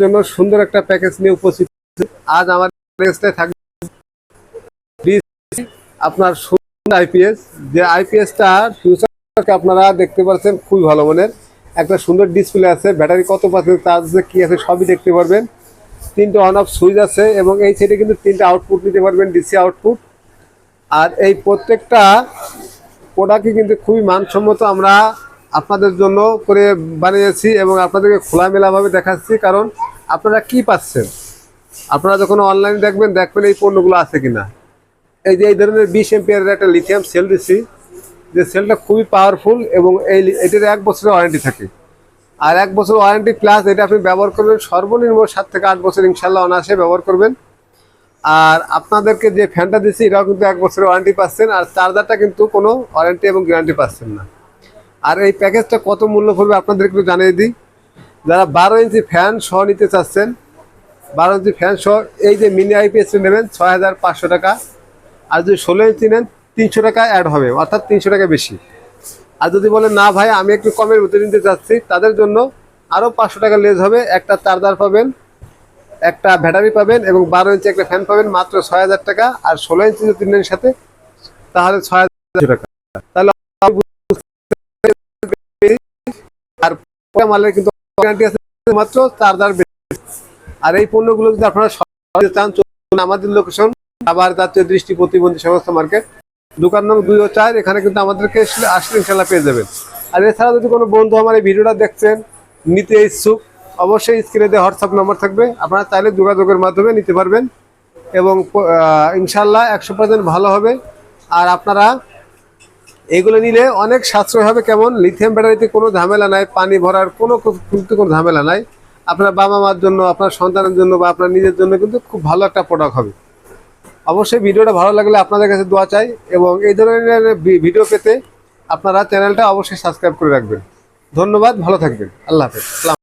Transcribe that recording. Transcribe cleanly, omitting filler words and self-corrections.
জন্য সুন্দর একটা প্যাকেজ নিয়ে উপস্থিত। আজ আমার প্যাকেজটাই থাকবে আপনার সুন্দর আইপিএস, যে আইপিএসটা ফিউচারকে আপনারা দেখতে পাচ্ছেন খুবই ভালো মানের। একটা সুন্দর ডিসপ্লে আছে, ব্যাটারি কত পার্সেন্ট চার্জ আছে কী আছে সবই দেখতে পারবেন। 3টে অন অফ সুইচ আছে এবং এই সাইডে কিন্তু 3টে আউটপুট নিতে পারবেন, ডিসি আউটপুট। আর এই প্রত্যেকটা প্রোডাক্টই কিন্তু খুবই মানসম্মত আমরা আপনাদের জন্য করে বানিয়েছি এবং আপনাদেরকে খোলামেলাভাবে দেখাচ্ছি। কারণ আপনারা কি পাচ্ছেন, আপনারা যখন অনলাইনে দেখবেন এই পণ্যগুলো আছে কিনা। এই যে এই ধরনের 20 এম্পিয়ারের একটা লিথিয়াম সেল দিচ্ছি, যে সেলটা খুবই পাওয়ারফুল এবং এটার 1 বছরের ওয়ারেন্টি থাকে। আর 1 বছর ওয়ারেন্টি প্লাস এটা আপনি ব্যবহার করবেন সর্বনিম্ন 7 থেকে 8 বছর ইনশাল্লাহ অনায়াসে ব্যবহার করবেন। আর আপনাদেরকে যে ফ্যানটা দিচ্ছি এটাও কিন্তু 1 বছরের ওয়ারেন্টি পাচ্ছেন, আর চার্জারটা কিন্তু কোনো ওয়ারেন্টি এবং গ্যারান্টি পাচ্ছেন না। আর এই প্যাকেজটা কত মূল্য পড়বে আপনাদের একটু জানিয়ে দিই। যারা 12 ইঞ্চি ফ্যান সহ নিতে চাচ্ছেন, 12 ইঞ্চি ফ্যান সহ এই যে মিনি আইপিএস নেবেন 6500 টাকা। আর যদি 16 ইঞ্চি নেন 300 টাকা অ্যাড হবে, অর্থাৎ 300 টাকা বেশি। আর যদি বলেন না ভাই আমি একটু কমের ভিতরে নিতে চাচ্ছি, তাদের জন্য আরও 500 টাকা লেস হবে। একটা চার্জার পাবেন, একটা ব্যাটারি পাবেন এবং 12 ইঞ্চি একটা ফ্যান পাবেন মাত্র 6000 টাকা। আর 16 ইঞ্চি যদি নেন সাথে তাহলে 6000 টাকা। তাহলে আর মালের কিন্তু গ্যারান্টি আছে মাত্র চার্জার। আর এই পণ্যগুলো যদি আপনারা চান আমাদের লোকেশন আবার জাতীয় দৃষ্টি প্রতিবন্ধী সংস্থা মার্কেট, দোকান নং 2 ও 4, এখানে কিন্তু আমাদেরকে আসলে ইনশাল্লাহ পেয়ে যাবেন। আর এছাড়া যদি কোনো বন্ধু আমার এই ভিডিওটা দেখছেন নিতে ইচ্ছুক, অবশ্যই স্ক্রিনে দিয়ে হোয়াটসঅ্যাপ নম্বর থাকবে, আপনারা চাইলে যোগাযোগের মাধ্যমে নিতে পারবেন এবং ইনশাল্লাহ 100% ভালো হবে। আর আপনারা এগুলো নিলে অনেক সাশ্রয় হবে। কেমন, লিথিয়াম ব্যাটারিতে কোনো ঝামেলা নাই, পানি ভরার কোনো ঝামেলা নাই। আপনার বাবা মার জন্য, আপনার সন্তানের জন্য বা আপনার নিজের জন্য কিন্তু খুব ভালো একটা প্রোডাক্ট হবে। অবশ্যই ভিডিওটা ভালো লাগলে আপনাদের কাছে দোয়া চাই এবং এই ধরনের ভিডিও পেতে আপনারা চ্যানেলটা অবশ্যই সাবস্ক্রাইব করে রাখবেন। ধন্যবাদ, ভালো থাকবেন, আল্লাহ হাফেজ।